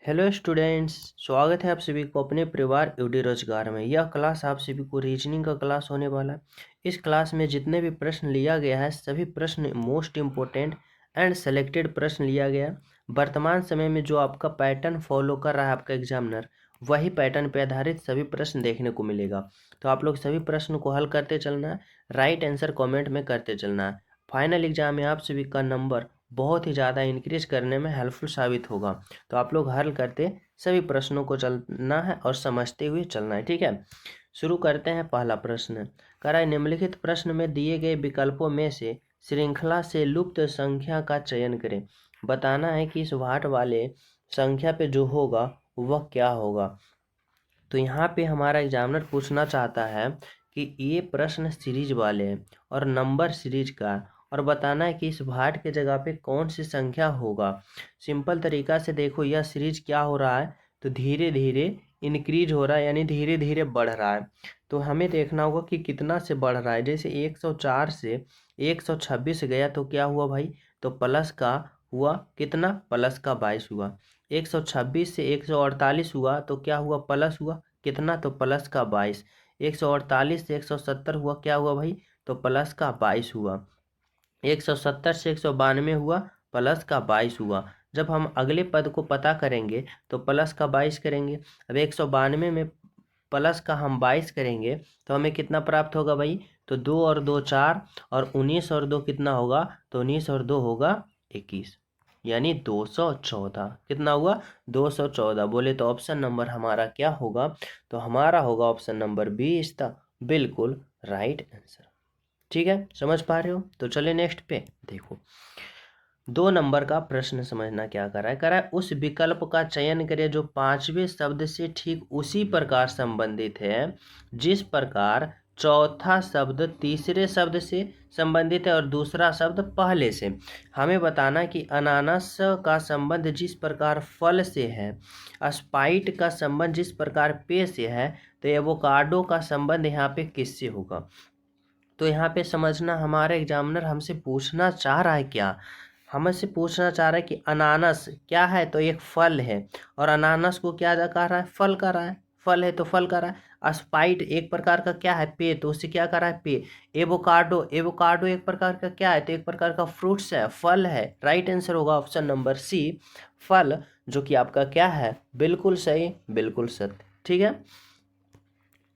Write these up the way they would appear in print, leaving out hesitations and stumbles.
Hello students, स्वागत है आप सभी को अपने परिवार यूडी रोजगार में। यह क्लास आप सभी को रीजनिंग का क्लास होने वाला है। इस क्लास में जितने भी प्रश्न लिया गया है सभी प्रश्न मोस्ट इम्पोर्टेंट एंड सेलेक्टेड प्रश्न लिया गया है। वर्तमान समय में जो आपका पैटर्न फॉलो कर रहा है आपका एग्जामिनर, वही पैटर्न पे आधारित सभी प्रश्न देखने को मिलेगा। तो आप लोग सभी प्रश्न को हल करते चलना है, राइट आंसर कॉमेंट में करते चलना है। फाइनल एग्जाम में आप सभी का नंबर बहुत ही ज़्यादा इंक्रीज करने में हेल्पफुल साबित होगा। तो आप लोग हल करते सभी प्रश्नों को चलना है और समझते हुए चलना है, ठीक है। शुरू करते हैं। पहला प्रश्न कह रहा है, निम्नलिखित प्रश्न में दिए गए विकल्पों में से श्रृंखला से लुप्त संख्या का चयन करें। बताना है कि इस भाट वाले संख्या पे जो होगा वह क्या होगा। तो यहाँ पे हमारा एग्जामिनर पूछना चाहता है कि ये प्रश्न सीरीज वाले हैं और नंबर सीरीज का, और बताना है कि इस भाट के जगह पे कौन सी संख्या होगा। सिंपल तरीका से देखो, यह सीरीज क्या हो रहा है, तो धीरे धीरे इंक्रीज हो रहा है, यानी धीरे धीरे बढ़ रहा है। तो हमें देखना होगा कि कितना से बढ़ रहा है। जैसे 104 से 126 गया तो क्या हुआ भाई, तो प्लस का हुआ कितना, प्लस का 22 हुआ। 126 से 148 हुआ तो क्या हुआ, प्लस हुआ कितना, तो प्लस का 22। 148 से 170 हुआ, क्या हुआ भाई, तो प्लस का 22 हुआ। 170 से 192 हुआ, प्लस का 22 हुआ। जब हम अगले पद को पता करेंगे तो प्लस का 22 करेंगे। अब 192 में प्लस का हम 22 करेंगे तो हमें कितना प्राप्त होगा भाई, तो 2 और 2 4, और 19 और 2 कितना होगा, तो 19 और 2 होगा 21, यानी 214। कितना हुआ, 214। बोले तो ऑप्शन नंबर हमारा क्या होगा, तो हमारा होगा option number b is the बिल्कुल राइट आंसर। ठीक है, समझ पा रहे हो। तो चले नेक्स्ट पे देखो। 2 नंबर का प्रश्न समझना क्या कर रहा है। कह रहा है उस विकल्प का चयन करें जो पांचवें शब्द से ठीक उसी प्रकार संबंधित है जिस प्रकार चौथा शब्द तीसरे शब्द से संबंधित है और दूसरा शब्द पहले से। हमें बताना कि अनानास का संबंध जिस प्रकार फल से है, स्पाइट का संबंध जिस प्रकार पेय से है, तो एवोकाडो का संबंध यहाँ पे किससे होगा। तो यहाँ पे समझना, हमारे एग्जामिनर हमसे पूछना चाह रहा है क्या, हमसे पूछना चाह रहा है कि अनानास क्या है, तो एक फल है, और अनानास को क्या कह रहा है, फल कर रहा है। फल है तो फल कर रहा है। स्पाइट एक प्रकार का क्या है, पेय, तो उससे क्या कर रहा है, पेय। एवोकाडो, एवोकाडो एक प्रकार का क्या है, तो एक प्रकार का फ्रूट्स है, फल है। राइट आंसर होगा ऑप्शन नंबर सी, फल, जो कि आपका क्या है, बिल्कुल सही, बिल्कुल सत्य। ठीक है,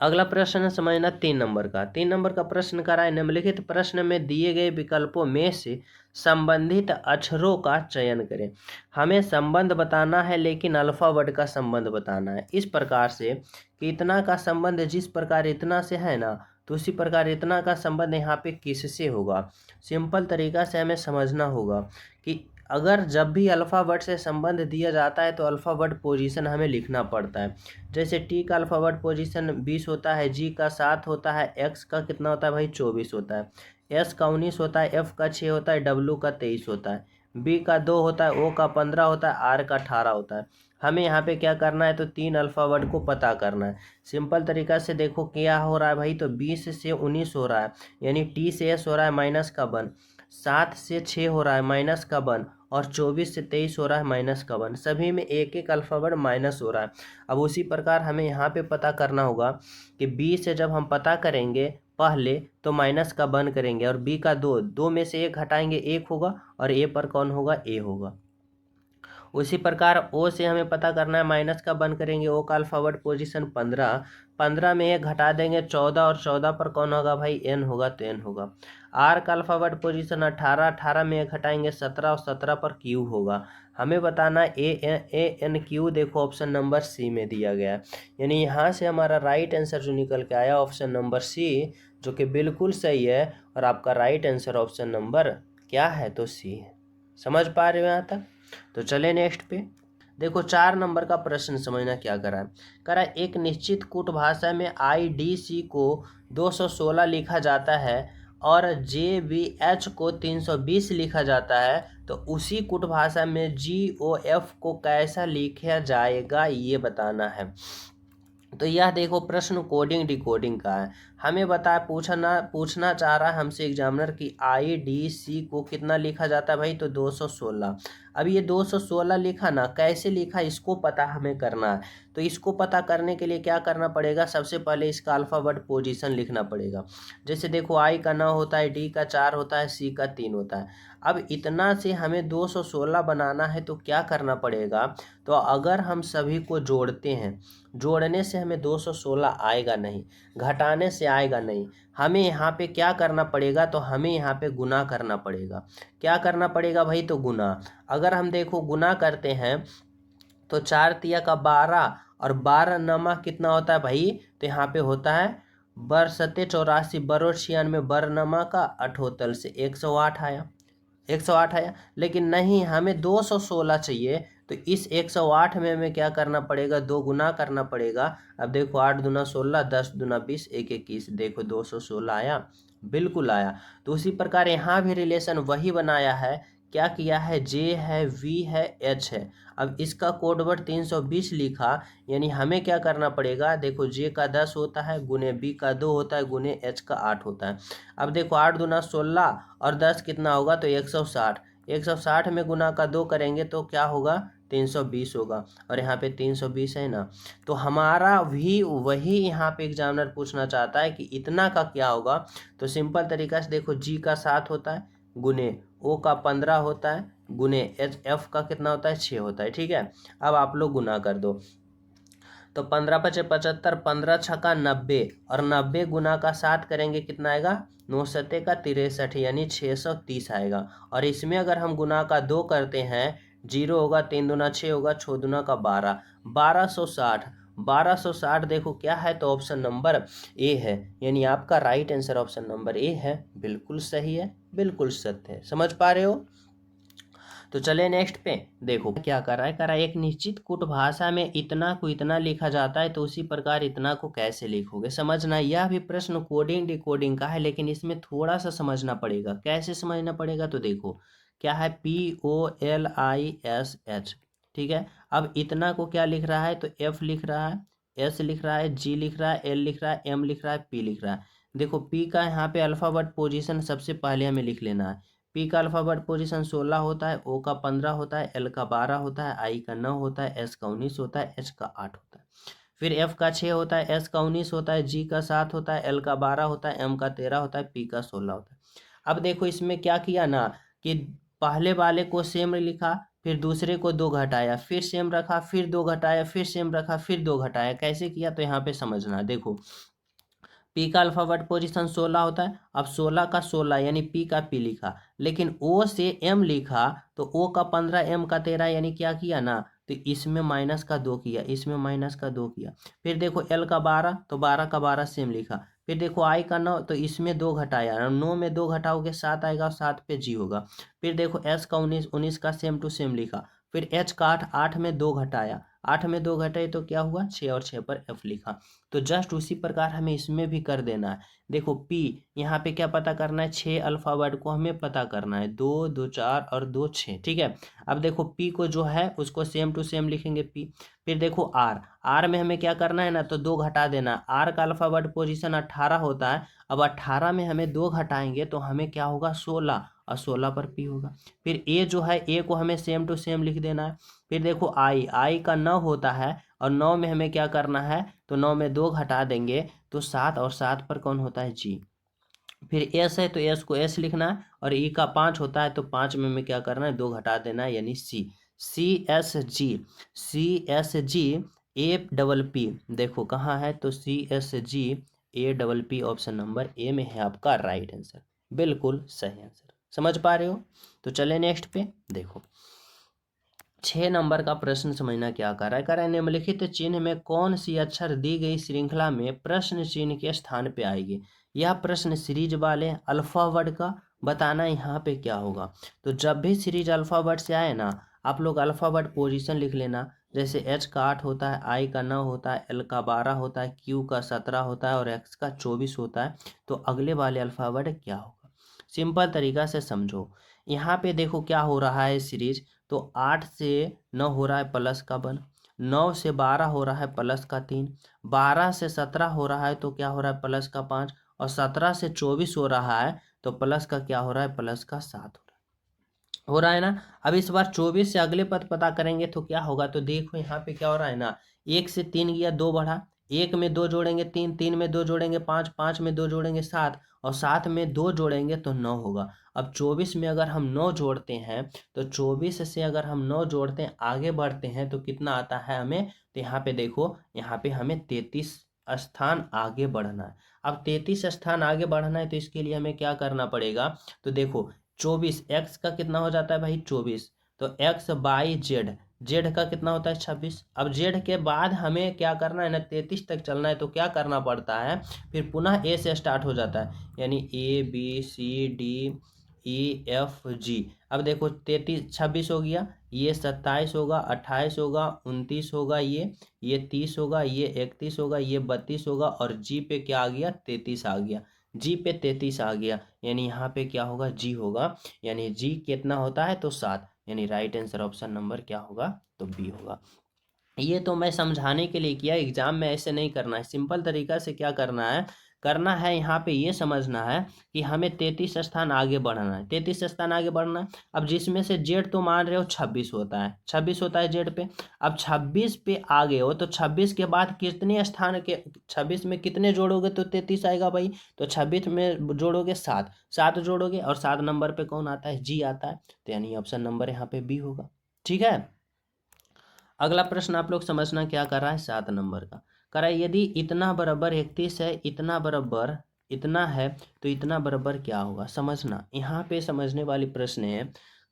अगला प्रश्न समझना 3 नंबर का। 3 नंबर का प्रश्न कर रहा है, निम्नलिखित प्रश्न में दिए गए विकल्पों में से संबंधित अक्षरों का चयन करें। हमें संबंध बताना है, लेकिन अल्फाबेट का संबंध बताना है। इस प्रकार से कि इतना का संबंध जिस प्रकार इतना से है ना, तो उसी प्रकार इतना का संबंध यहाँ पे किससे होगा। सिंपल तरीका से हमें समझना होगा कि अगर जब भी अल्फ़ाबेट से संबंध दिया जाता है तो अल्फ़ाबेट पोजीशन हमें लिखना पड़ता है। जैसे टी का अल्फ़ाबेट पोजीशन 20 होता है, जी का 7 होता है, एक्स का कितना होता है भाई, 24 होता है, एस का 19 होता है, एफ का 6 होता है, डब्ल्यू का 23 होता है, बी का 2 होता है, ओ का 15 होता है, आर का 18 होता है। हमें यहाँ पे क्या करना है, तो 3 अल्फ़ाबेट को पता करना है। सिंपल तरीका से देखो क्या हो रहा है भाई, तो 20 से 19 हो रहा है, यानी टी से एस हो रहा है माइनस का 1, 7 से 6 हो रहा है माइनस का 1, और 24 से 23 हो रहा है माइनस का 1। सभी में एक एक अल्फ़ाबेट माइनस हो रहा है। अब उसी प्रकार हमें यहाँ पे पता करना होगा कि बी से जब हम पता करेंगे पहले तो माइनस का 1 करेंगे, और बी का 2, 2 में से 1 घटाएंगे 1 होगा, और ए पर कौन होगा, ए होगा। उसी प्रकार ओ से हमें पता करना है, माइनस का 1 करेंगे, ओ का अल्फ़ाबेट पोजीशन 15, 15 में 1 घटा देंगे 14, और 14 पर कौन होगा भाई, एन होगा, तो एन होगा। आर का अल्फ़ाबेट पोजीशन 18, 18 में 1 घटाएंगे 17, और 17 पर क्यू होगा। हमें बताना ए एन क्यू, देखो ऑप्शन नंबर सी में दिया गया है। यानी यहाँ से हमारा राइट आंसर जो निकल के आया ऑप्शन नंबर सी, जो कि बिल्कुल सही है, और आपका राइट आंसर ऑप्शन नंबर क्या है, तो सी है। समझ पा रहे हो यहाँ तक। तो चले नेक्स्ट पे देखो। 4 नंबर का प्रश्न समझना क्या करा है। करा एक निश्चित कूट भाषा में IDC को 216 लिखा जाता है और JBH को 320 लिखा जाता है, तो उसी कूट भाषा में GOF को कैसा लिखा जाएगा, ये बताना है। तो यह देखो प्रश्न कोडिंग डिकोडिंग का है। हमें पूछना चाह रहा है हमसे एग्जामिनर कि IDC को कितना लिखा जाता है भाई, तो 216। अब ये 216 लिखा ना, कैसे लिखा इसको पता हमें करना है। तो इसको पता करने के लिए क्या करना पड़ेगा, सबसे पहले इसका अल्फ़ाबेट पोजीशन लिखना पड़ेगा। जैसे देखो I का 9 होता है, D का 4 होता है, C का 3 होता है। अब इतना से हमें 216 बनाना है तो क्या करना पड़ेगा, तो अगर हम सभी को जोड़ते हैं, जोड़ने से हमें 216 आएगा नहीं, घटाने से आएगा नहीं। हमें यहाँ पे क्या करना पड़ेगा, तो हमें यहाँ पे गुना करना पड़ेगा। क्या करना पड़ेगा भाई, तो गुना। अगर हम देखो गुना करते हैं तो 4 तिया का 12 और 12 नमा कितना होता है भाई, तो यहाँ पे होता है बर सत्ते 84, बरो 96, बर नमा का 78 से 108 आया, 108 आया। लेकिन नहीं, हमें 216 चाहिए, तो इस 108 में हमें क्या करना पड़ेगा, 2 गुना करना पड़ेगा। अब देखो 8 दूना 16, 10 दूना 20, 1 21, देखो 216 आया, बिल्कुल आया। तो उसी प्रकार यहाँ भी रिलेशन वही बनाया है। क्या किया है, जे है, वी है, एच है। अब इसका कोड वर्ड 320 लिखा, यानी हमें क्या करना पड़ेगा, देखो जे का 10 होता है, गुने बी का 2 होता है, गुने एच का 8 होता है। अब देखो 8 दूना 16 और 10 कितना होगा, तो 160। 160 में गुना का 2 करेंगे तो क्या होगा, 320 होगा। और यहाँ पे 320 है ना, तो हमारा भी वही यहाँ पे एग्जामिनर पूछना चाहता है कि इतना का क्या होगा। तो सिंपल तरीका से देखो, जी का 7 होता है, गुने ओ का 15 होता है, गुने एफ का कितना होता है, 6 होता है। ठीक है, अब आप लोग गुना कर दो। तो 15 पचे 75, 15 छक्का 90, और 90 गुना का 7 करेंगे कितना आएगा, 9 सत्ते का 63, यानी 630 आएगा। और इसमें अगर हम गुना का 2 करते हैं, 0 होगा, 3 दूना 6 होगा, 6 दूना का 12, 1260। 1260 देखो क्या है, तो ऑप्शन नंबर ए है, यानी आपका right answer option number A है। बिल्कुल सही है, बिल्कुल सत्य है। समझ पा रहे हो। तो चले नेक्स्ट पे। देखो क्या कर रहा है, एक निश्चित कूट भाषा में इतना को इतना लिखा जाता है, तो उसी प्रकार इतना को कैसे लिखोगे, समझना। यह भी प्रश्न कोडिंग डिकोडिंग का है, लेकिन इसमें थोड़ा सा समझना पड़ेगा। कैसे समझना पड़ेगा, तो देखो क्या है, POLISH। ठीक है, अब इतना को क्या लिख रहा है, तो F लिख रहा है, S लिख रहा है, G लिख रहा है, L लिख रहा है, M लिख रहा है, P लिख रहा है। देखो P का यहाँ पे अल्फाबेट पोजीशन सबसे पहले हमें लिख लेना है। पी का अल्फाबेट पोजीशन 16 होता है, ओ का 15 होता है, एल का 12 होता है, आई का 9 होता है, एस का 19 होता है, एच का 8 होता है। फिर एफ का 6 होता है, एस का 19 होता है, जी का 7 होता है, एल का 12 होता है, एम का 13 होता है, पी का 16 होता है। अब देखो इसमें क्या किया ना, कि पहले वाले को सेम लिखा, फिर दूसरे को 2 घटाया, फिर सेम रखा, फिर 2 घटाया, फिर सेम रखा, फिर 2 घटाया। कैसे किया, तो यहाँ पे समझना। देखो पी का अल्फाबेट पोजीशन 16 होता है, अब 16 का 16 यानी पी का पी लिखा, लेकिन ओ से एम लिखा, तो ओ का 15, एम का 13, यानी क्या किया ना, तो इसमें माइनस का 2 किया, इसमें माइनस का 2 किया। फिर देखो एल का 12, तो 12 का 12 सेम लिखा। फिर देखो आई का 9, तो इसमें 2 घटाया, 9 में 2 घटाओगे 7 आएगा, 7 पे जी होगा। फिर देखो एस का 19, 19 का सेम टू सेम लिखा। फिर एच का 8, 8 में 2 घटाया, 8 में 2 घटाए तो क्या हुआ, 6, और 6 पर एफ लिखा। तो जस्ट उसी प्रकार हमें इसमें भी कर देना है। देखो पी, यहाँ पे क्या पता करना है, 6 अल्फाबेट को हमें पता करना है, 2 2 4 और 2 6। ठीक है, अब देखो पी को जो है उसको सेम टू सेम लिखेंगे पी। फिर देखो आर, आर में हमें क्या करना है ना, तो 2 घटा देना। आर का अल्फाबेट पोजीशन 18 होता है, अब 18 में हमें 2 घटाएंगे तो हमें क्या होगा, 16, और 16 पर पी होगा। फिर ए जो है, ए को हमें सेम टू सेम लिख देना है। फिर देखो आई, आई का 9 होता है, और 9 में हमें क्या करना है, तो 9 में 2 घटा देंगे तो 7, और 7 पर कौन होता है, जी। फिर एस है, तो एस को एस लिखना है, और ई का 5 होता है, तो 5 में हमें क्या करना है, 2 घटा देना है, यानी सी। CSG ए डबल पी, देखो कहाँ है, तो CSG A double P option number A में है आपका राइट आंसर। बिल्कुल सही आंसर। समझ पा रहे हो। तो चले नेक्स्ट पे। देखो 6 नंबर का प्रश्न समझना क्या कर रहा है, निम्नलिखित चिन्ह में कौन सी अक्षर दी गई श्रृंखला में प्रश्न चिन्ह के स्थान पे आएगी। यह प्रश्न सीरीज वाले अल्फाबेट का बताना यहाँ पे क्या होगा। तो जब भी सीरीज अल्फाबेट से आए ना, आप लोग अल्फाबेट पोजीशन लिख लेना। जैसे एच का 8 होता है, आई का 9 होता है, एल का 12 होता है, क्यू का 17 होता है, और एक्स का 24 होता है। तो अगले वाले अल्फाबेट क्या होगा, सिंपल तरीका से समझो। यहाँ पे देखो क्या हो रहा है सीरीज, तो 8 से 9 हो रहा है प्लस का 1, 9 से 12 हो रहा है प्लस का 3, 12 से 17 हो रहा है तो क्या हो रहा है, प्लस का 5, और 17 से 24 हो रहा है, तो प्लस का क्या हो रहा है, प्लस का 7 हो रहा है ना। अब इस बार 24 से अगले पद पता करेंगे तो क्या होगा, तो देखो यहाँ पे क्या हो रहा है ना, 1 से 3 गया, 2 बढ़ा, 1 में 2 जोड़ेंगे 3, 3 में 2 जोड़ेंगे 5, 5 में 2 जोड़ेंगे 7, और 7 में 2 जोड़ेंगे तो 9 होगा। अब 24 में अगर हम 9 जोड़ते हैं, तो 24 से अगर हम 9 जोड़ते हैं आगे बढ़ते हैं तो कितना आता है हमें, तो यहाँ पे देखो, यहाँ पे हमें 33 स्थान आगे बढ़ना है। अब 33 स्थान आगे बढ़ना है तो इसके लिए हमें क्या करना पड़ेगा, तो देखो 24 एक्स का कितना हो जाता है भाई 24, तो एक्स बाई जेड, जेड का कितना होता है 26। अब जेड के बाद हमें क्या करना है ना, 33 तक चलना है, तो क्या करना पड़ता है, फिर पुनः ए से स्टार्ट हो जाता है, यानी A B C D E F G. अब देखो 33 26 हो गया, ये 27 होगा, 28 होगा, 29 होगा, ये 30 होगा, ये 31 होगा, ये 32 होगा, और जी पे क्या आ गया 33 आ गया, जी पे 33 आ गया, यानी यहाँ पे क्या होगा जी होगा, यानी जी कितना होता है तो 7, यानी राइट आंसर ऑप्शन नंबर क्या होगा, तो बी होगा। ये तो मैं समझाने के लिए किया, एग्जाम में ऐसे नहीं करना है, सिंपल तरीका से क्या करना है यहाँ पे ये समझना है कि हमें 33 स्थान आगे बढ़ना है, 33 स्थान आगे बढ़ना है। अब जिसमें से जेड तो मान रहे हो 26 होता है, 26 होता है जेड पे। अब 26 पे आ गए हो तो 26 के बाद कितने स्थान के, 26 में कितने जोड़ोगे तो 33 आएगा भाई, तो 26 में जोड़ोगे 7, 7 जोड़ोगे, और 7 नंबर पे कौन आता है, जी आता है, तो यानी ऑप्शन नंबर यहाँ पे बी होगा। ठीक है, अगला प्रश्न आप लोग समझना क्या कर रहा है, 7 नंबर का कर रहा है, यदि इतना बराबर 31 है, इतना बराबर इतना है, तो इतना बराबर क्या होगा, समझना यहाँ पे समझने वाली प्रश्न है।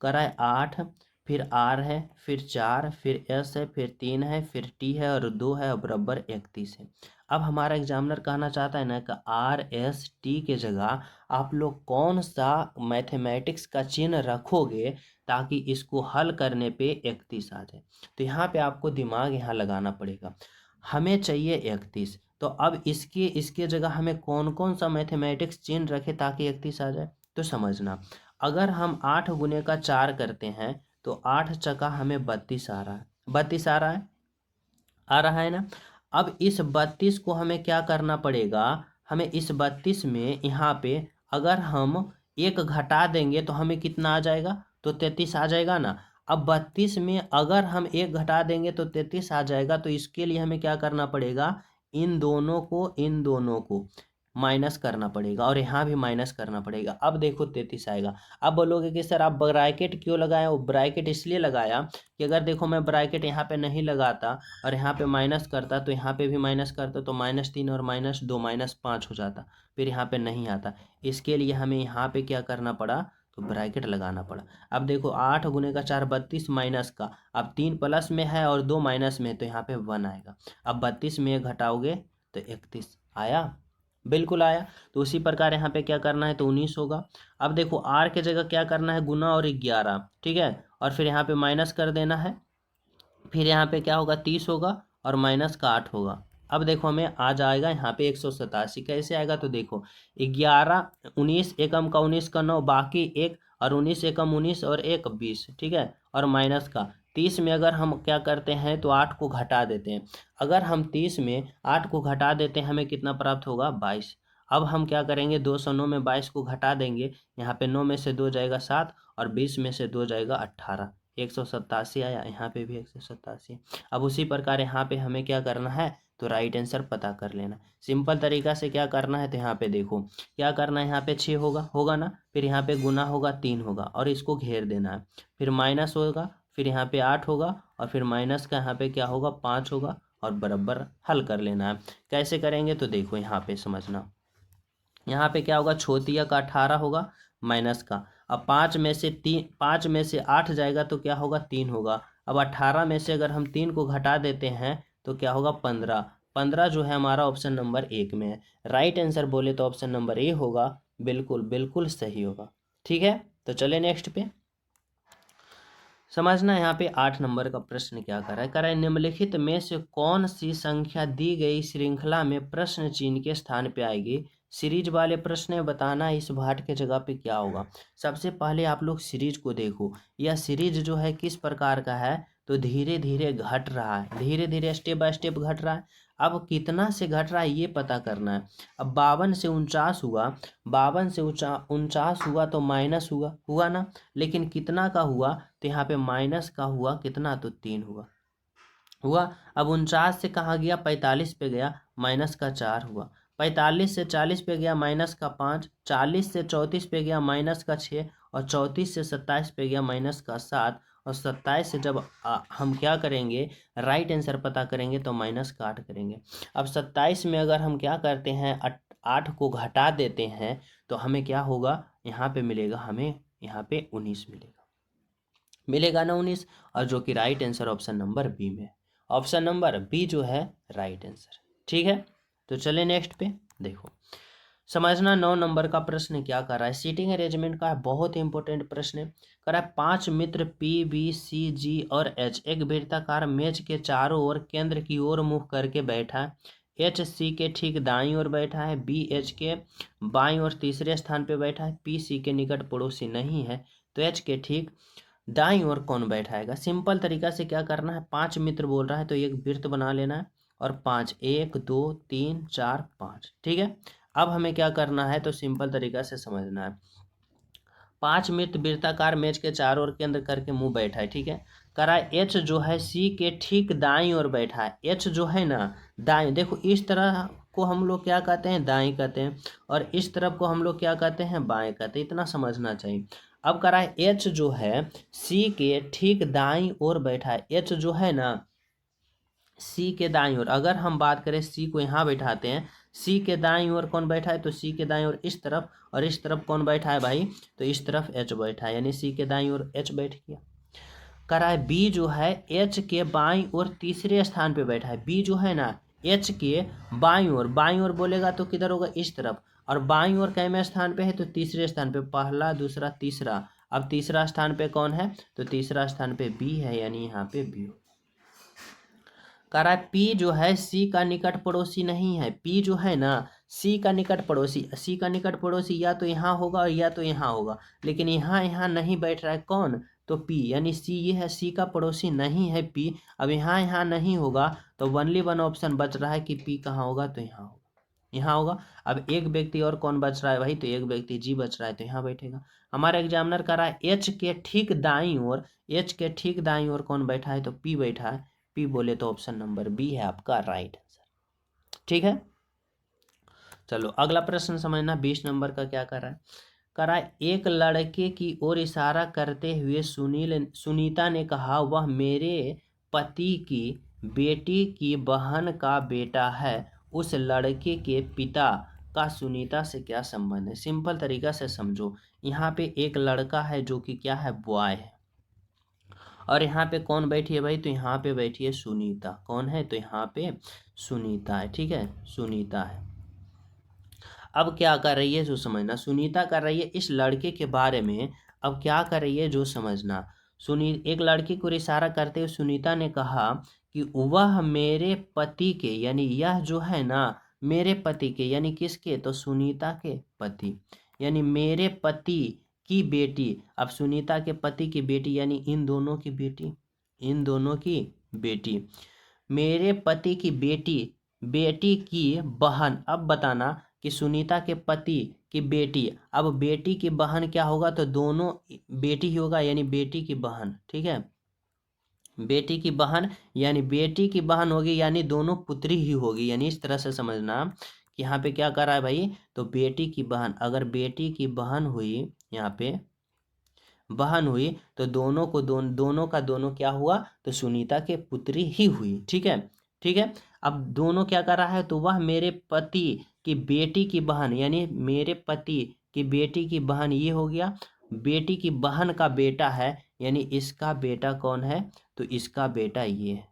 कर रहा है 8, फिर आर है, फिर 4, फिर एस है, फिर 3 है, फिर टी है, और 2 है, और बराबर 31 है। अब हमारा एग्जामिनर कहना चाहता है ना कि आर एस टी के जगह आप लोग कौन सा मैथमेटिक्स का चिन्ह रखोगे ताकि इसको हल करने पे 31 आ जाए। तो यहाँ पे आपको दिमाग यहाँ लगाना पड़ेगा, हमें चाहिए 31, तो अब इसके इसके जगह हमें कौन कौन सा मैथमेटिक्स चिन्ह रखे ताकि 31 आ जाए। तो समझना, अगर हम 8 गुने का 4 करते हैं तो 8 चका हमें 32 आ रहा है, 32 आ रहा है ना। अब इस 32 को हमें क्या करना पड़ेगा, हमें इस 32 में यहाँ पे अगर हम एक घटा देंगे तो हमें कितना आ जाएगा, तो 33 आ जाएगा ना। अब 32 में अगर हम एक घटा देंगे तो 33 आ जाएगा, तो इसके लिए हमें क्या करना पड़ेगा, इन दोनों को माइनस करना पड़ेगा, और यहाँ भी माइनस करना पड़ेगा। अब देखो 33 आएगा। अब बोलोगे कि सर आप ब्रैकेट क्यों लगाए, वो ब्रैकेट इसलिए लगाया कि अगर देखो मैं ब्रैकेट यहाँ पे नहीं लगाता और यहाँ पे माइनस करता तो यहाँ पे भी माइनस करता, तो -3 और -2 -5 हो जाता, फिर यहाँ पे नहीं आता। इसके लिए हमें यहाँ पे क्या करना पड़ा, तो ब्रैकेट लगाना पड़ा। अब देखो 8 गुने का 4 32 माइनस का, अब 3 प्लस में है और 2 माइनस में, तो यहाँ पे 1 आएगा। अब 32 में एक घटाओगे तो 31 आया, बिल्कुल आया। तो उसी प्रकार यहाँ पे क्या करना है, तो 19 होगा। अब देखो आर के जगह क्या करना है, गुना और 11, ठीक है, और फिर यहाँ पे माइनस कर देना है, फिर यहाँ पे क्या होगा 30 होगा, और माइनस का 8 होगा। अब देखो हमें आ जाएगा यहाँ पे 187, कैसे आएगा, तो देखो 11 19 एकम का 19 का 9 बाकी 1, और 19 एकम 19 और 1 20, ठीक है, और माइनस का 30 में अगर हम क्या करते हैं तो 8 को घटा देते हैं। अगर हम 30 में 8 को घटा देते हैं हमें कितना प्राप्त होगा 22। अब हम क्या करेंगे 209 में 22 को घटा देंगे, यहाँ पे 9 में से 2 जाएगा 7, और 20 में से 2 जाएगा 18, 187 आया, यहाँ पे भी 187। अब उसी प्रकार यहाँ पे हमें क्या करना है, तो राइट आंसर पता कर लेना। सिंपल तरीका से क्या करना है, तो यहाँ पे देखो क्या करना है, यहाँ पे 6 होगा ना, फिर यहाँ पे गुना होगा 3 होगा, और इसको घेर देना है, फिर माइनस होगा, फिर यहाँ पे 8 होगा, और फिर माइनस का यहाँ पे क्या होगा 5 होगा, और बराबर हल कर लेना है। कैसे करेंगे, तो देखो यहाँ पे समझना, यहाँ पे क्या होगा, छोतिया का 18 होगा माइनस का, अब 5 में से 8 जाएगा तो क्या होगा 3 होगा। अब 18 में से अगर हम 3 को घटा देते हैं तो क्या होगा 15, 15 जो है हमारा ऑप्शन नंबर 1 में है। राइट आंसर बोले तो ऑप्शन नंबर ए होगा, बिल्कुल बिल्कुल सही होगा। ठीक है, तो चले नेक्स्ट पे समझना। यहाँ पे 8 नंबर का प्रश्न क्या कर रहा है, निम्नलिखित में से कौन सी संख्या दी गई श्रृंखला में प्रश्न चिन्ह के स्थान पे आएगी। सीरीज वाले प्रश्न बताना इस भाट के जगह पे क्या होगा। सबसे पहले आप लोग सीरीज को देखो, यह सीरीज जो है किस प्रकार का है, तो धीरे धीरे घट रहा है, धीरे धीरे स्टेप बाय स्टेप घट रहा है। अब कितना से घट रहा है ये पता करना है। अब 52 से 49 हुआ, 52 से 49 हुआ तो माइनस हुआ ना, लेकिन कितना का हुआ, तो यहाँ पे माइनस का हुआ कितना, तो 3 हुआ। अब 49 से कहाँ गया, 45 पे गया, माइनस का 4 हुआ। 45 से 40 पे गया, माइनस का 5। 40 से 34 पे गया, माइनस का 6। और 34 से 27 पे गया, माइनस का 7। और 27 से जब हम क्या करेंगे, राइट आंसर पता करेंगे तो माइनस का 8 करेंगे। अब 27 में अगर हम क्या करते हैं, 8 को घटा देते हैं तो हमें क्या होगा, यहाँ पे मिलेगा, हमें यहाँ पे 19 मिलेगा ना, 19। और जो कि right answer option number b में, ऑप्शन नंबर बी जो है राइट आंसर। ठीक है, तो चले नेक्स्ट पे। देखो समझना 9 नंबर का प्रश्न क्या कर रहा है, सीटिंग अरेंजमेंट का बहुत ही इंपॉर्टेंट प्रश्न है। कर रहा है 5 मित्र पी बी सी जी और एच एक वृत्ताकार मेज के चारों ओर केंद्र की ओर मुख करके बैठा है। एच सी के ठीक दाईं ओर बैठा है, बी एच के बाईं ओर तीसरे स्थान पे बैठा है, पी सी के निकट पड़ोसी नहीं है, तो एच के ठीक दाईं ओर कौन बैठाएगा। सिंपल तरीका से क्या करना है, 5 मित्र बोल रहा है तो एक वृत्त बना लेना है, और 5, 1 2 3 4 5। ठीक है, अब हमें क्या करना है, तो सिंपल तरीका से समझना है। 5 मित्र वृत्ताकार मेज के चारों ओर केंद्र करके मुंह बैठा है। ठीक है, करा एच जो है सी के ठीक दाईं ओर बैठा है। एच जो है ना दाईं, देखो इस तरह को हम लोग क्या कहते हैं, दाईं कहते हैं, और इस तरफ को हम लोग क्या कहते हैं, बाएं कहते हैं। इतना समझना चाहिए। अब करा है एच जो है सी के ठीक दाईं ओर बैठा है। एच जो है ना सी के दाईं ओर, अगर हम बात करें सी को यहाँ बैठाते हैं, सी के दाईं ओर कौन बैठा है, तो सी के दाईं ओर इस तरफ, और इस तरफ कौन बैठा है भाई, तो इस तरफ एच बैठा है, यानी सी के दाईं ओर एच बैठ गया। करा है बी जो है एच के बाईं ओर तीसरे स्थान पे बैठा है। बी जो है ना एच के बाईं ओर बोलेगा तो किधर होगा, इस तरफ, और बाईं ओर कैमे स्थान पे है, तो तीसरे स्थान पे, पहला दूसरा तीसरा। अब तीसरा स्थान पे कौन है, तो तीसरा स्थान पे बी है, यानी यहाँ पे बी हो। कह रहा है पी जो है सी का निकट पड़ोसी नहीं है। पी जो है ना सी का निकट पड़ोसी, सी का निकट पड़ोसी या तो यहाँ होगा और या तो यहाँ होगा, लेकिन यहाँ नहीं बैठ रहा है कौन, तो पी, यानी सी ये है, सी का पड़ोसी नहीं है पी। अब यहाँ नहीं होगा तो ओनली वन ऑप्शन बच रहा है कि पी कहाँ होगा, तो यहाँ होगा, यहाँ होगा। अब एक व्यक्ति और कौन बच रहा है भाई, तो एक व्यक्ति जी बच रहा है, तो यहाँ बैठेगा। हमारा एग्जामिनर कह रहा है एच के ठीक दाईं ओर, एच के ठीक दाईं ओर कौन बैठा है, तो पी बैठा है। पी बोले तो ऑप्शन नंबर बी है आपका राइट आंसर। ठीक है, चलो अगला प्रश्न समझना। 20 नंबर का क्या कर रहा है, कह रहा है एक लड़के की ओर इशारा करते हुए सुनीता ने कहा, वह मेरे पति की बेटी की बहन का बेटा है। उस लड़के के पिता का सुनीता से क्या संबंध है। सिंपल तरीका से समझो, यहाँ पे एक लड़का है जो कि क्या है, बॉय है, और यहाँ पे कौन बैठी है भाई, तो यहाँ पे बैठी है सुनीता। कौन है, तो यहाँ पे सुनीता है। ठीक है, सुनीता है। अब क्या कर रही है जो समझना, सुनीता कर रही है इस लड़के के बारे में, अब क्या कर रही है जो समझना। एक लड़के को इशारा करते हुए सुनीता ने कहा कि वह मेरे पति के, यानी यह जो है ना मेरे पति के, यानी किसके, तो सुनीता के पति, यानी मेरे पति की बेटी। अब सुनीता के पति की बेटी यानी इन दोनों की बेटी, इन दोनों की बेटी, मेरे पति की बेटी, बेटी की बहन। अब बताना कि सुनीता के पति की बेटी, अब बेटी की बहन क्या होगा, तो दोनों बेटी ही होगा, यानी बेटी की बहन। ठीक है, बेटी की बहन, यानी बेटी की बहन होगी, यानी दोनों पुत्री ही होगी। यानी इस तरह से समझना कि यहाँ पे क्या कर रहा है भाई, तो बेटी की बहन, अगर बेटी की बहन हुई, यहाँ पे बहन हुई, तो दोनों को दोनों का दोनों क्या हुआ, तो सुनीता के पुत्री ही हुई। ठीक है, ठीक है। अब दोनों क्या कर रहा है, तो वह मेरे पति की बेटी की बहन, यानी मेरे पति की बेटी की बहन, ये हो गया, बेटी की बहन का बेटा है, यानी इसका बेटा कौन है, तो इसका बेटा ये है।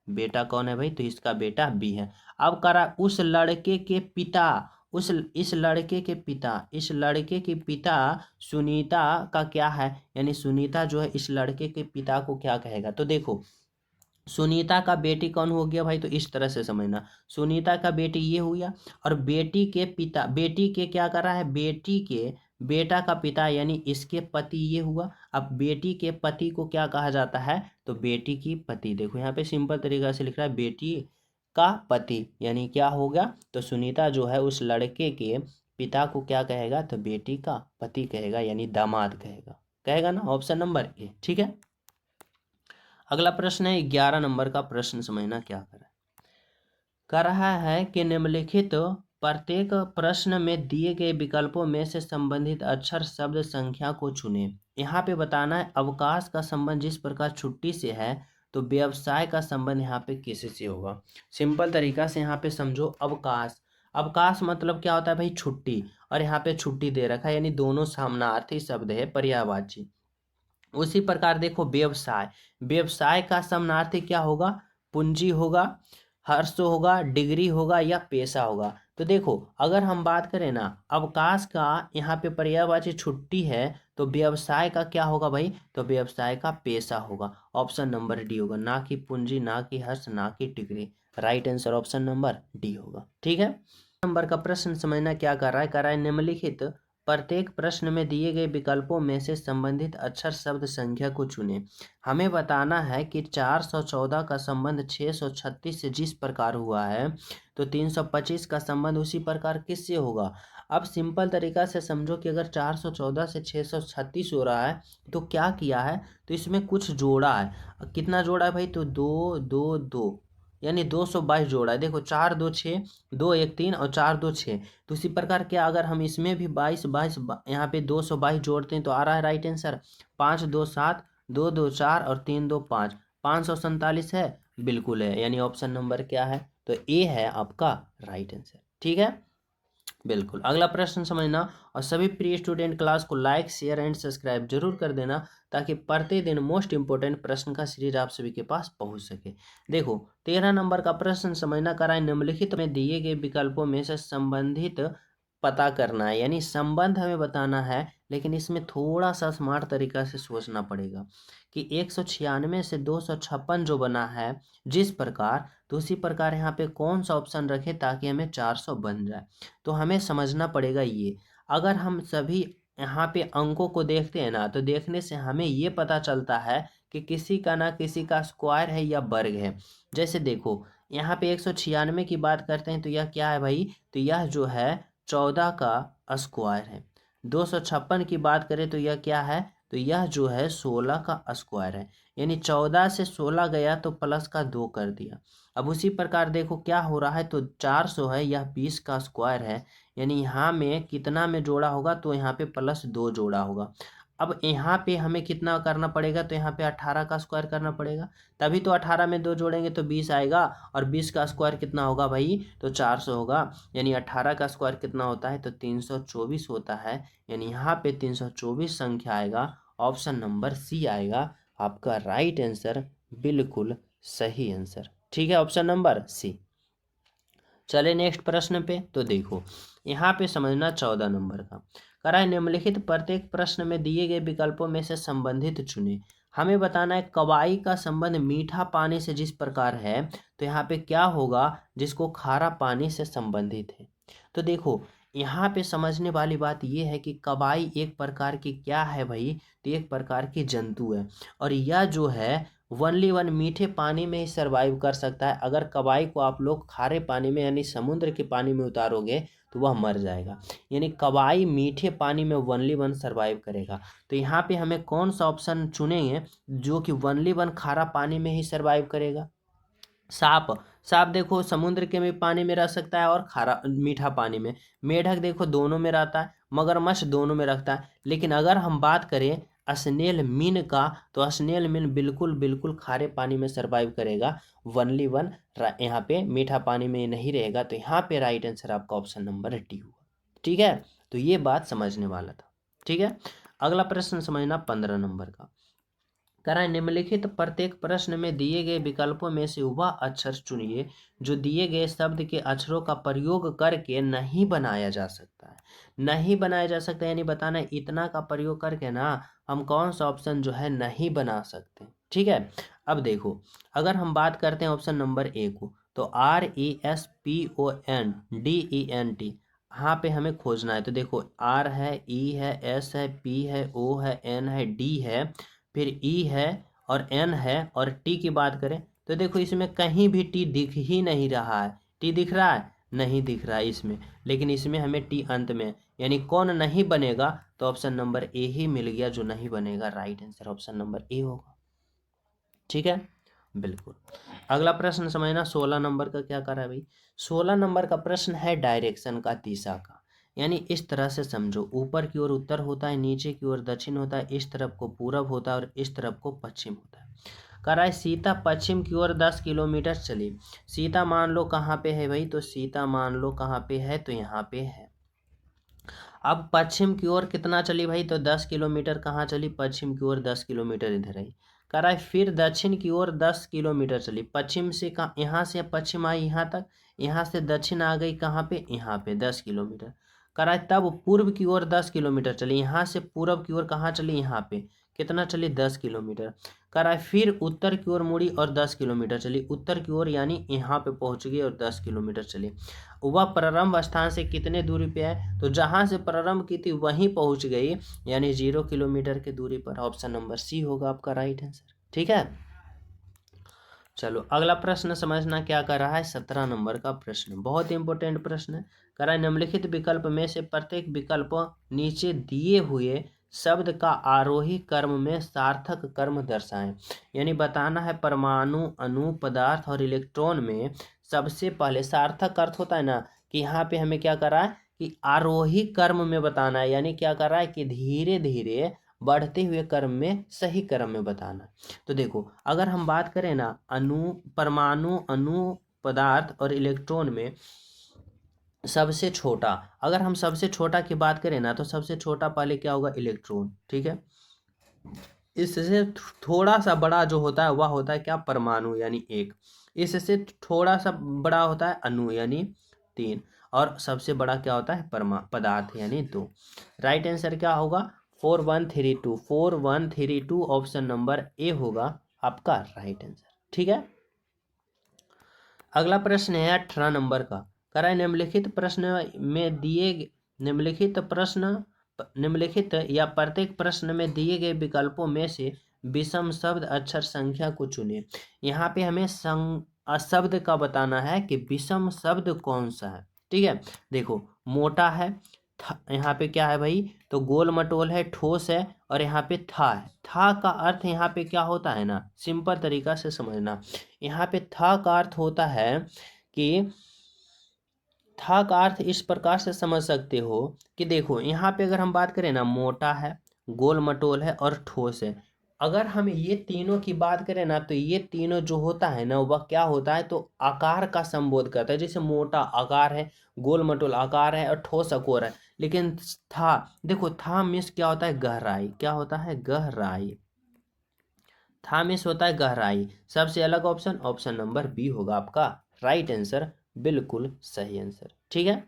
बेटा कौन है भाई, तो इसका बेटा बी है। अब करा उस लड़के के पिता, इस लड़के के पिता, इस लड़के के पिता सुनीता का क्या है, यानी सुनीता जो है इस लड़के के पिता को क्या कहेगा। तो देखो सुनीता का बेटी कौन हो गया भाई, तो इस तरह से समझना, सुनीता का बेटी ये हो गया, और बेटी के पिता, बेटी के क्या कर रहा है, बेटी के बेटा का पिता यानी इसके पति ये हुआ। अब बेटी के पति को क्या कहा जाता है, तो बेटी की पति। देखो यहाँ पे सिंपल तरीका से लिख रहा है बेटी का पति यानी क्या होगा, तो सुनीता जो है उस लड़के के पिता को क्या कहेगा, तो बेटी का पति कहेगा यानी दामाद कहेगा। कहेगा ना, ऑप्शन नंबर ए। ठीक है, अगला प्रश्न है 11 नंबर का प्रश्न, समझना क्या कर रहा है कि निम्नलिखित प्रत्येक प्रश्न में दिए गए विकल्पों में से संबंधित अक्षर शब्द संख्या को चुनें। यहाँ पे बताना है अवकाश का संबंध जिस प्रकार छुट्टी से है, तो व्यवसाय का संबंध यहाँ पे किसी से होगा। सिंपल तरीका से यहाँ पे समझो, अवकाश, अवकाश मतलब क्या होता है भाई, छुट्टी, और यहाँ पे छुट्टी दे रखा है यानी दोनों समानार्थी शब्द है, पर्यायवाची। उसी प्रकार देखो व्यवसाय, व्यवसाय का समानार्थी क्या होगा, पूंजी होगा, हर्ष होगा, डिग्री होगा या पेशा होगा। तो देखो अगर हम बात करें ना, अवकाश का यहाँ पे पर्यायवाची छुट्टी है, तो व्यवसाय का क्या होगा भाई, तो व्यवसाय का पेशा होगा। ऑप्शन नंबर डी होगा, ना कि पूंजी, ना कि हर्ष, ना कि degree. Right answer option number D होगा। ठीक है, नंबर का प्रश्न समझना क्या कर रहा है निम्नलिखित प्रत्येक प्रश्न में दिए गए विकल्पों में से संबंधित अक्षर शब्द संख्या को चुनें। हमें बताना है कि 414 का संबंध 636 से जिस प्रकार हुआ है, तो 325 का संबंध उसी प्रकार किससे होगा। अब सिंपल तरीका से समझो कि अगर 414 से 636 हो रहा है, तो क्या किया है, तो इसमें कुछ जोड़ा है। कितना जोड़ा है भाई, तो 2 2 2 यानी 222 जोड़ा है। देखो 4 2 6, 2 1 3 और 4 2 6। तो इसी प्रकार क्या अगर हम इसमें भी 22 22 यहाँ पे 222 जोड़ते हैं, तो आ रहा है राइट आंसर 5 2 7, 2 2 4 और 3 2 5, 547 है, बिल्कुल है, यानी ऑप्शन नंबर क्या है, तो ए है आपका राइट आंसर। ठीक है, बिल्कुल। अगला प्रश्न समझना, और सभी प्रिय स्टूडेंट क्लास को लाइक शेयर एंड सब्सक्राइब जरूर कर देना, ताकि प्रतिदिन मोस्ट इंपोर्टेंट प्रश्न का सीरीज आप सभी के पास पहुंच सके। देखो 13 नंबर का प्रश्न समझना कराए, निम्नलिखित में दिए गए विकल्पों में से संबंधित पता करना है, यानी संबंध हमें बताना है, लेकिन इसमें थोड़ा सा स्मार्ट तरीका से सोचना पड़ेगा कि 196 से 256 जो बना है जिस प्रकार, तो उसी प्रकार यहाँ पे कौन सा ऑप्शन रखे ताकि हमें 400 बन जाए। तो हमें समझना पड़ेगा ये, अगर हम सभी यहाँ पे अंकों को देखते हैं ना, तो देखने से हमें ये पता चलता है कि किसी का ना किसी का स्क्वायर है या वर्ग है। जैसे देखो यहाँ पे 196 की बात करते हैं, तो यह क्या है भाई, तो यह जो है 14 का स्क्वायर है। 256 की बात करें तो यह क्या है, तो यह जो है 16 का स्क्वायर है, यानी 14 से 16 गया तो प्लस का 2 कर दिया। अब उसी प्रकार देखो क्या हो रहा है, तो 400 है, यह 20 का स्क्वायर है, यानी यहाँ में कितना में जोड़ा होगा, तो यहाँ पे प्लस 2 जोड़ा होगा। अब यहाँ पे हमें कितना करना पड़ेगा, तो यहाँ पे 18 का स्क्वायर करना पड़ेगा, तभी तो 18 में 2 जोड़ेंगे तो 20 आएगा, और 20 का स्क्वायर कितना होगा भाई, तो 400 होगा, यानी 18 का स्क्वायर कितना होता है, तो 324 होता है, यानी यहाँ पे 324 संख्या आएगा। ऑप्शन नंबर सी आएगा आपका राइट आंसर, बिल्कुल सही आंसर। ठीक है, ऑप्शन नंबर सी। चले नेक्स्ट प्रश्न पे, तो देखो यहाँ पे समझना 14 नंबर का करा है, निम्नलिखित प्रत्येक प्रश्न में दिए गए विकल्पों में से संबंधित चुने। हमें बताना है कवाई का संबंध मीठा पानी से जिस प्रकार है, तो यहाँ पे क्या होगा जिसको खारा पानी से संबंधित है। तो देखो यहाँ पे समझने वाली बात यह है कि कवाई एक प्रकार की क्या है भाई, तो एक प्रकार की जंतु है, और यह जो है वनली वन मीठे पानी में ही सरवाइव कर सकता है। अगर कवाई को आप लोग खारे पानी में यानी समुद्र के पानी में उतारोगे तो वह मर जाएगा, यानी कवाई मीठे पानी में वनली वन सरवाइव करेगा। तो यहाँ पे हमें कौन सा ऑप्शन चुनेंगे जो कि वनली वन खारा पानी में ही सरवाइव करेगा। सांप, सांप देखो समुद्र के में पानी में रह सकता है और खारा मीठा पानी में। मेढक देखो दोनों में रहता है, मगरमच्छ दोनों में रखता है। लेकिन अगर हम बात करें स्नेल मीन का, तो स्नेल मीन बिल्कुल बिल्कुल खारे पानी में सरवाइव करेगा, वनली वन यहाँ पे मीठा पानी में नहीं रहेगा। तो यहाँ पे राइट आंसर आपका ऑप्शन नंबर डी हुआ। ठीक है, तो ये बात समझने वाला था। ठीक है, अगला प्रश्न समझना 15 नंबर का कराएं, निम्नलिखित प्रत्येक प्रश्न में दिए गए विकल्पों में से वह अक्षर चुनिए जो दिए गए शब्द के अक्षरों का प्रयोग करके नहीं बनाया जा सकता है। नहीं बनाया जा सकता यानी बताना है इतना का प्रयोग करके ना हम कौन सा ऑप्शन जो है नहीं बना सकते। ठीक है, अब देखो अगर हम बात करते हैं ऑप्शन नंबर ए को, तो RESPONDENT यहाँ पे हमें खोजना है। तो देखो आर है, ई है, एस है, पी है, ओ है, एन है, डी है, फिर ई है और एन है, और टी की बात करें तो देखो इसमें कहीं भी टी दिख ही नहीं रहा है। टी दिख रहा है? नहीं दिख रहा है इसमें, लेकिन इसमें हमें टी अंत में है। यानी कौन नहीं बनेगा? तो ऑप्शन नंबर ए ही मिल गया जो नहीं बनेगा। Right answer option number A होगा। ठीक है, बिल्कुल। अगला प्रश्न समझना, 16 नंबर का क्या करा है भाई। 16 नंबर का प्रश्न है डायरेक्शन का, दिशा का। यानी इस तरह से समझो, ऊपर की ओर उत्तर होता है, नीचे की ओर दक्षिण होता है, इस तरफ को पूरब होता है और इस तरफ को पश्चिम होता है। कह रहा है सीता पश्चिम की ओर 10 किलोमीटर चली। सीता मान लो कहाँ पे है भाई, तो सीता मान लो कहाँ पे है, तो यहाँ पे है। अब पश्चिम की ओर कितना चली भाई, तो 10 किलोमीटर। कहाँ चली? पश्चिम की ओर 10 किलोमीटर इधर आई। कह रहा है फिर दक्षिण की ओर 10 किलोमीटर चली। पश्चिम से कहाँ, यहाँ से पश्चिम आई यहाँ तक, यहाँ से दक्षिण आ गई कहाँ पे, यहाँ पे 10 किलोमीटर। कह रहा है तब पूर्व की ओर 10 किलोमीटर चली। यहाँ से पूर्व की ओर कहाँ चली, यहाँ पे कितना चली, 10 किलोमीटर। कह रहा है फिर उत्तर की ओर मुड़ी और 10 किलोमीटर चली। उत्तर की ओर यानी यहाँ पे पहुँच गई और 10 किलोमीटर चली। वह प्रारंभ स्थान से कितने दूरी पे है, तो जहां से प्रारंभ की थी वहीं पहुंच गई, यानी 0 किलोमीटर की दूरी पर। ऑप्शन नंबर सी होगा आपका राइट आंसर। ठीक है, चलो अगला प्रश्न समझना क्या कर रहा है। 17 नंबर का प्रश्न बहुत इंपॉर्टेंट प्रश्न है। कह रहा है निम्नलिखित विकल्प में से प्रत्येक विकल्प नीचे दिए हुए शब्द का आरोही क्रम में सार्थक क्रम दर्शाएं। यानी बताना है परमाणु, अणु, पदार्थ और इलेक्ट्रॉन में सबसे पहले सार्थक अर्थ होता है ना, कि यहाँ पे हमें क्या कर रहा है कि आरोही क्रम में बताना है। यानी क्या कर रहा है कि धीरे धीरे बढ़ते हुए क्रम में, सही क्रम में बताना। तो देखो अगर हम बात करें ना अणु, परमाणु, अणु, पदार्थ और इलेक्ट्रॉन में सबसे छोटा, अगर हम सबसे छोटा की बात करें ना, तो सबसे छोटा पहले क्या होगा, इलेक्ट्रॉन। ठीक है, इससे थोड़ा सा बड़ा जो होता है वह होता है क्या, परमाणु यानी 1। इससे थोड़ा सा बड़ा होता है अणु यानी 3। और सबसे बड़ा क्या होता है, पदार्थ यानी 2। राइट आंसर क्या होगा, 4132। 4132 ऑप्शन नंबर ए होगा आपका राइट आंसर। ठीक है, अगला प्रश्न है 18 नंबर का। कह रहा है निम्नलिखित प्रश्न में दिए निम्नलिखित या प्रत्येक प्रश्न में दिए गए विकल्पों में से विषम शब्द अक्षर संख्या को चुने। यहाँ पे हमें शब्द का बताना है कि विषम शब्द कौन सा है। ठीक है, देखो मोटा है, यहाँ पे क्या है भाई, तो गोल मटोल है, ठोस है, और यहाँ पे था है। था का अर्थ यहाँ पे क्या होता है ना, सिंपल तरीका से समझना। यहाँ पे था का अर्थ होता है कि, था का अर्थ इस प्रकार से समझ सकते हो कि देखो यहाँ पे अगर हम बात करें ना, मोटा है, गोल मटोल है और ठोस है। अगर हम ये तीनों की बात करें ना, तो ये तीनों जो होता है ना वह क्या होता है, तो आकार का संबोध करता है। जैसे मोटा आकार है, गोल मटोल आकार है और ठोस अकोर है। लेकिन था, देखो था मीन्स क्या होता है, गहराई। क्या होता है, गहराई। था मीन्स होता है गहराई। सबसे अलग ऑप्शन, ऑप्शन नंबर बी होगा आपका राइट आंसर, बिल्कुल सही आंसर। ठीक है,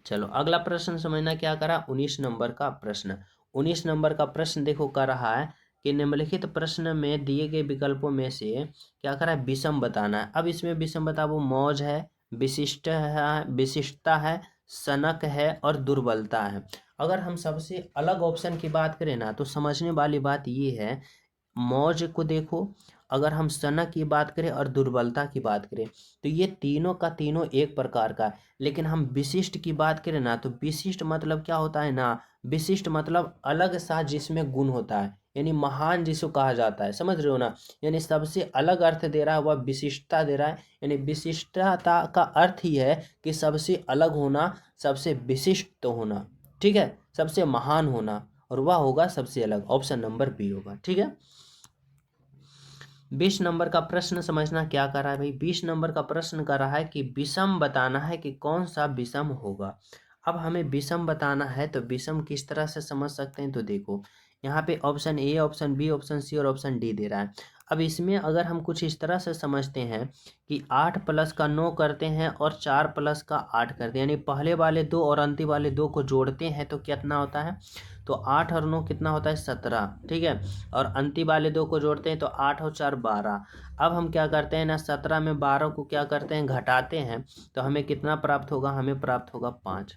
चलो अगला प्रश्न समझना क्या करा, 19 नंबर का प्रश्न। 19 नंबर का प्रश्न देखो कर रहा है कि निम्नलिखित प्रश्न में दिए गए विकल्पों में से क्या करा है, विषम बताना है। अब इसमें विषम बताओ, मौज है, विशिष्ट है, विशिष्टता है, सनक है और दुर्बलता है। अगर हम सबसे अलग ऑप्शन की बात करें ना, तो समझने वाली बात ये है, मौज को देखो, अगर हम सनक की बात करें और दुर्बलता की बात करें, तो ये तीनों का तीनों एक प्रकार का है। लेकिन हम विशिष्ट की बात करें ना, तो विशिष्ट मतलब क्या होता है ना, विशिष्ट मतलब अलग सा जिसमें गुण होता है, यानी महान जिसको कहा जाता है। समझ रहे हो ना, यानी सबसे अलग अर्थ दे रहा है वह विशिष्टता दे रहा है। यानी विशिष्टता का अर्थ ही है कि सबसे अलग होना, सबसे विशिष्ट होना। ठीक है, सबसे महान होना, और वह होगा सबसे अलग। ऑप्शन नंबर बी होगा। ठीक है, 20 नंबर का प्रश्न समझना क्या कर रहा है भाई। 20 नंबर का प्रश्न कर रहा है कि विषम बताना है कि कौन सा विषम होगा। अब हमें विषम बताना है, तो विषम किस तरह से समझ सकते हैं, तो देखो यहाँ पे option A, option B, option C और ऑप्शन डी दे रहा है। अब इसमें अगर हम कुछ इस तरह से समझते हैं कि 8 प्लस का 9 करते हैं और 4 प्लस का 8 करते हैं, यानी पहले वाले 2 और अंतिम वाले 2 को जोड़ते हैं तो कितना होता है, तो 8 और 9 कितना होता है 17, ठीक है। और अंतिम वाले 2 को जोड़ते हैं तो 8 और 4 12। अब हम क्या करते हैं ना, 17 में 12 को क्या करते हैं, घटाते हैं, तो हमें कितना प्राप्त होगा, हमें प्राप्त होगा 5।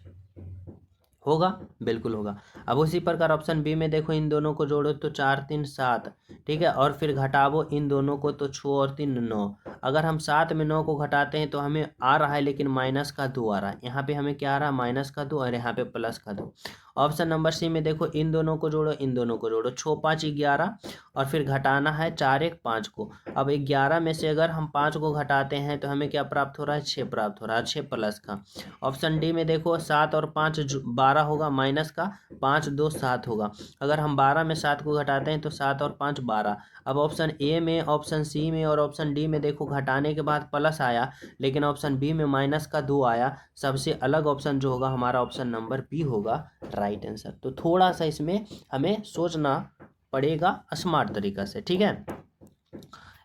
होगा, बिल्कुल होगा। अब उसी प्रकार ऑप्शन बी में देखो, इन दोनों को जोड़ो तो 4 3 7, ठीक है, और फिर घटावो इन दोनों को तो 6 और 3 9। अगर हम 7 में 9 को घटाते हैं तो हमें आ रहा है लेकिन माइनस का 2 आ रहा है, यहाँ पे हमें क्या आ रहा है, माइनस का 2 और यहाँ पे प्लस का 2। ऑप्शन नंबर सी में देखो, इन दोनों को जोड़ो, इन दोनों को जोड़ो, 6 5 11, और फिर घटाना है 4 1 5 को। अब 11 में से अगर हम 5 को घटाते हैं तो हमें क्या प्राप्त हो रहा है, 6 प्राप्त हो रहा है, 6 प्लस का। ऑप्शन डी में देखो, 7 और 5 12 होगा, माइनस का 5 2 7 होगा। अगर हम 12 में 7 को घटाते हैं तो 7 और 5 12। अब ऑप्शन ए में, ऑप्शन सी में और ऑप्शन डी में देखो, घटाने के बाद प्लस आया, लेकिन ऑप्शन बी में माइनस का 2 आया। सबसे अलग ऑप्शन जो होगा हमारा ऑप्शन नंबर बी होगा राइट आंसर। तो थोड़ा सा इसमें हमें सोचना पड़ेगा स्मार्ट तरीका से, ठीक है।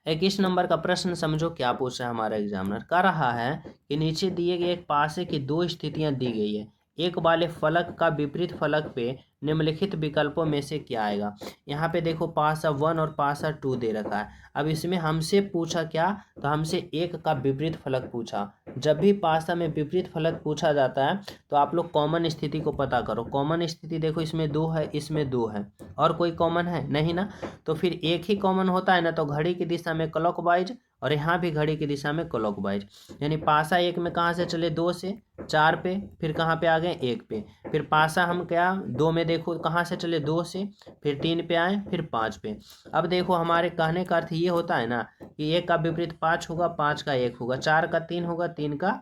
21 नंबर का प्रश्न समझो क्या पूछा है हमारा एग्जामिनर। कह रहा है कि नीचे दिए गए एक पासे की 2 स्थितियां दी गई है, एक वाले फलक का विपरीत फलक पे निम्नलिखित विकल्पों में से क्या आएगा। यहाँ पे देखो पासा 1 और पासा 2 दे रखा है। अब इसमें हमसे पूछा क्या, तो हमसे एक का विपरीत फलक पूछा। जब भी पासा में विपरीत फलक पूछा जाता है तो आप लोग कॉमन स्थिति को पता करो। कॉमन स्थिति देखो, इसमें 2 है, इसमें 2 है, और कोई कॉमन है नहीं ना, तो फिर एक ही कॉमन होता है ना, तो घड़ी की दिशा में क्लॉकवाइज और यहाँ भी घड़ी की दिशा में क्लॉकवाइज। यानी पासा एक में कहाँ से चले, 2 से 4 पे, फिर कहाँ पे आ गए 1 पे। फिर पासा हम क्या 2 में देखो कहाँ से चले, 2 से, फिर 3 पे आए, फिर 5 पे। अब देखो हमारे कहने का अर्थ ये होता है ना कि 1 का विपरीत 5 होगा, 5 का 1 होगा, 4 का 3 होगा, 3 का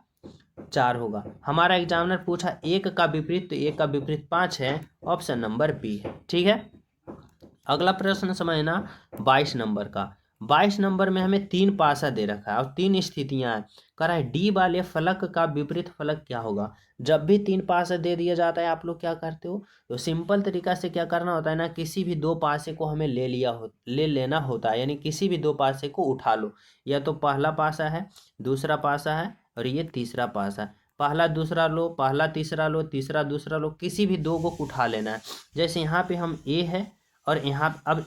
4 होगा। हमारा एग्जामिनर पूछा 1 का विपरीत, तो 1 का विपरीत 5 है, ऑप्शन नंबर बी है, ठीक है। अगला प्रश्न समझना 22 नंबर का। 22 नंबर में हमें 3 पासा दे रखा है और 3 स्थितियां हैं। कह रहा है डी वाले फलक का विपरीत फलक क्या होगा। जब भी 3 पासा दे दिया जाता है आप लोग क्या करते हो, तो सिंपल तरीका से क्या करना होता है ना, किसी भी 2 पासे को हमें ले लेना होता है, यानी किसी भी 2 पासे को उठा लो। या तो पहला पासा है, दूसरा पासा है, और ये तीसरा पासा है। पहला दूसरा लो, पहला तीसरा लो, तीसरा दूसरा लो, किसी भी 2 को उठा लेना है। जैसे यहाँ पे हम ए है और यहाँ अब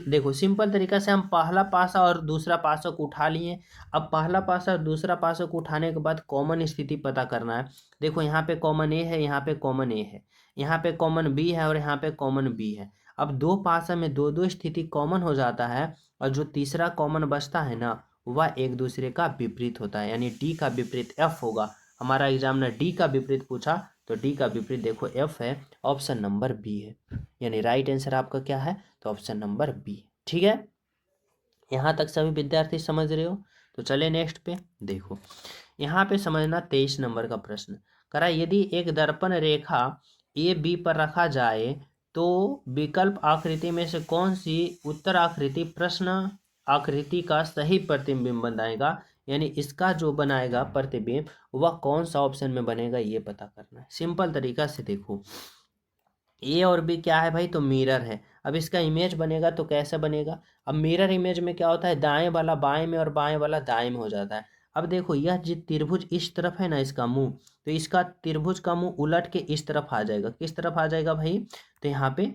देखो सिंपल तरीका से हम पहला पासा और दूसरा पासा को उठा लिए। अब पहला पासा और दूसरा पासा को उठाने के बाद कॉमन स्थिति पता करना है। देखो यहाँ पे कॉमन ए है, यहाँ पे कॉमन ए है, यहाँ पे कॉमन बी है और यहाँ पे कॉमन बी है। अब 2 पासा में 2 2 स्थिति कॉमन हो जाता है, और जो तीसरा कॉमन बचता है ना, वह एक दूसरे का विपरीत होता है, यानी डी का विपरीत एफ होगा। हमारा एग्जामिनर डी का विपरीत पूछा, तो डी का विपरीत देखो एफ है, ऑप्शन नंबर बी है, यानी राइट आंसर आपका क्या है, तो ऑप्शन नंबर बी, ठीक है। यहाँ तक सभी विद्यार्थी समझ रहे हो, तो चले नेक्स्ट पे। देखो यहाँ पे समझना 23 नंबर का प्रश्न। करा यदि एक दर्पण रेखा ए बी पर रखा जाए तो विकल्प आकृति में से कौन सी उत्तर आकृति प्रश्न आकृति का सही प्रतिबिंब बनाएगा, यानी इसका जो बनाएगा प्रतिबिंब वह कौन सा ऑप्शन में बनेगा, ये पता करना है। सिंपल तरीका से देखो, ए और बी क्या है भाई, तो मिरर है। अब इसका इमेज बनेगा तो कैसे बनेगा, अब मिरर इमेज में क्या होता है, दाएं वाला बाएं में और बाएं वाला दाएं में हो जाता है। अब देखो यह जो त्रिभुज इस तरफ है ना, इसका मुंह, तो इसका त्रिभुज का मुंह उलट के इस तरफ आ जाएगा। किस तरफ आ जाएगा भाई, तो यहाँ पे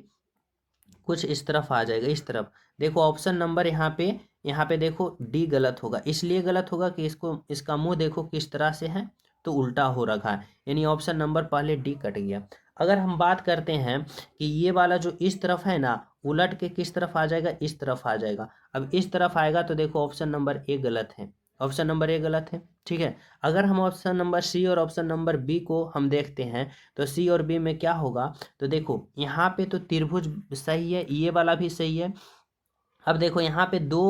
कुछ इस तरफ आ जाएगा, इस तरफ। देखो ऑप्शन नंबर यहाँ पे देखो डी गलत होगा। इसलिए गलत होगा कि इसका मुंह देखो किस तरह से है, तो उल्टा हो रखा है, यानी ऑप्शन नंबर पहले डी कट गया। अगर हम बात करते हैं कि ये वाला जो इस तरफ है ना, उलट के किस तरफ आ जाएगा, इस तरफ आ जाएगा। अब इस तरफ आएगा तो देखो ऑप्शन नंबर ए गलत है, ऑप्शन नंबर ए गलत है, ठीक है। अगर हम ऑप्शन नंबर सी और ऑप्शन नंबर बी को हम देखते हैं, तो सी और बी में क्या होगा, तो देखो यहाँ पे तो त्रिभुज सही है, ये वाला भी सही है। अब देखो यहाँ पे दो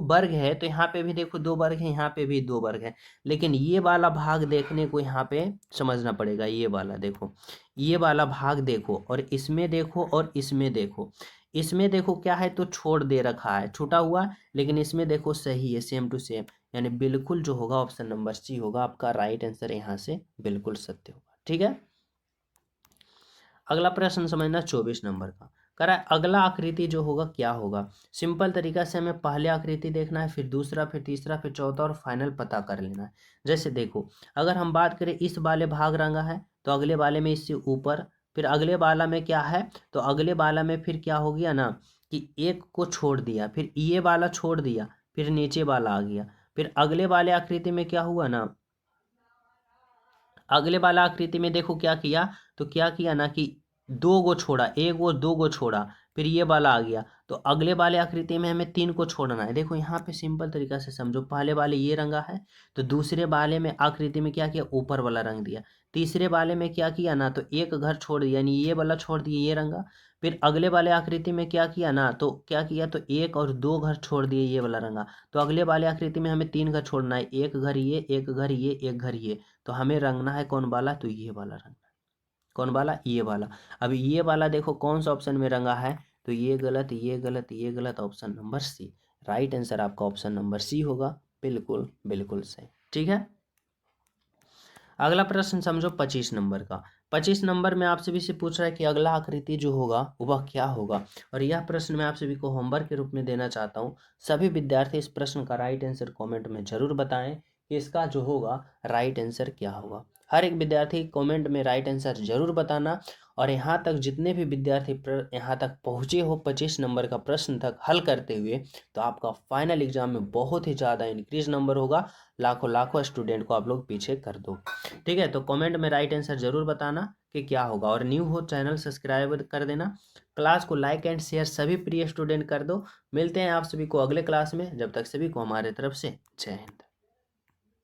वर्ग है, तो यहाँ पे भी देखो 2 वर्ग है, यहाँ पे भी 2 वर्ग है। लेकिन ये वाला भाग देखने को यहाँ पे समझना पड़ेगा। ये वाला देखो, ये वाला भाग देखो, और इसमें देखो और इसमें देखो। इसमें देखो क्या है, तो छोड़ दे रखा है, छूटा हुआ, लेकिन इसमें देखो सही है, सेम टू सेम, यानी बिल्कुल जो होगा ऑप्शन नंबर सी होगा आपका राइट आंसर, यहाँ से बिल्कुल सत्य होगा, ठीक है। अगला प्रश्न समझना 24 नंबर का। कह रहा है अगला आकृति जो होगा क्या होगा। सिंपल तरीका से हमें पहले आकृति देखना है, फिर दूसरा, फिर तीसरा, फिर चौथा और फाइनल पता कर लेना है। जैसे देखो, अगर हम बात करें इस वाले भाग रंगा है तो अगले वाले में इससे ऊपर, फिर अगले वाला में क्या है तो अगले वाला में फिर क्या हो गया ना कि एक को छोड़ दिया, फिर ये वाला छोड़ दिया, फिर नीचे वाला आ गया। फिर अगले वाले आकृति में क्या हुआ ना, अगले वाला आकृति में देखो क्या किया, तो क्या किया ना कि दो गो छोड़ा, एक वो दो गो छोड़ा, फिर ये वाला आ गया। तो अगले वाले आकृति में हमें तीन को छोड़ना है। देखो यहाँ पे सिंपल तरीका से समझो, पहले वाले ये रंगा है तो दूसरे वाले में आकृति में क्या किया, ऊपर वाला रंग दिया। तीसरे वाले में क्या किया ना तो एक घर छोड़ दिया, यानी ये वाला छोड़ दिया, ये रंगा। फिर अगले वाले आकृति में क्या किया ना तो क्या किया, तो एक और दो घर छोड़ दिए, ये वाला रंगा। तो अगले वाले आकृति में हमें तीन घर छोड़ना है, एक घर ये, एक घर ये, एक घर ये। तो हमें रंगना है कौन वाला, तो ये वाला रंगना है। कौन वाला, ये वाला। अभी ये वाला देखो कौन सा ऑप्शन में रंगा है, तो ये गलत, ये गलत, ये गलत, option number C. Right answer आपका ऑप्शन नंबर सी होगा। बिल्कुल बिल्कुल सही, ठीक है। अगला प्रश्न समझो 25 नंबर का। 25 नंबर में आप सभी से पूछ रहा है कि अगला आकृति जो होगा वह क्या होगा। और यह प्रश्न मैं आप सभी को होमवर्क के रूप में देना चाहता हूँ। सभी विद्यार्थी इस प्रश्न का राइट आंसर कमेंट में जरूर बताएं कि इसका जो होगा राइट आंसर क्या होगा। हर एक विद्यार्थी कमेंट में राइट आंसर जरूर बताना। और यहाँ तक जितने भी विद्यार्थी यहाँ तक पहुँचे हो 25 नंबर का प्रश्न तक हल करते हुए, तो आपका फाइनल एग्जाम में बहुत ही ज़्यादा इंक्रीज नंबर होगा। लाखों लाखों स्टूडेंट को आप लोग पीछे कर दो। ठीक है, तो कमेंट में राइट आंसर जरूर बताना कि क्या होगा। और न्यू हो चैनल सब्सक्राइब कर देना, क्लास को लाइक एंड शेयर सभी प्रिय स्टूडेंट कर दो। मिलते हैं आप सभी को अगले क्लास में, जब तक सभी को हमारे तरफ से जय हिंद।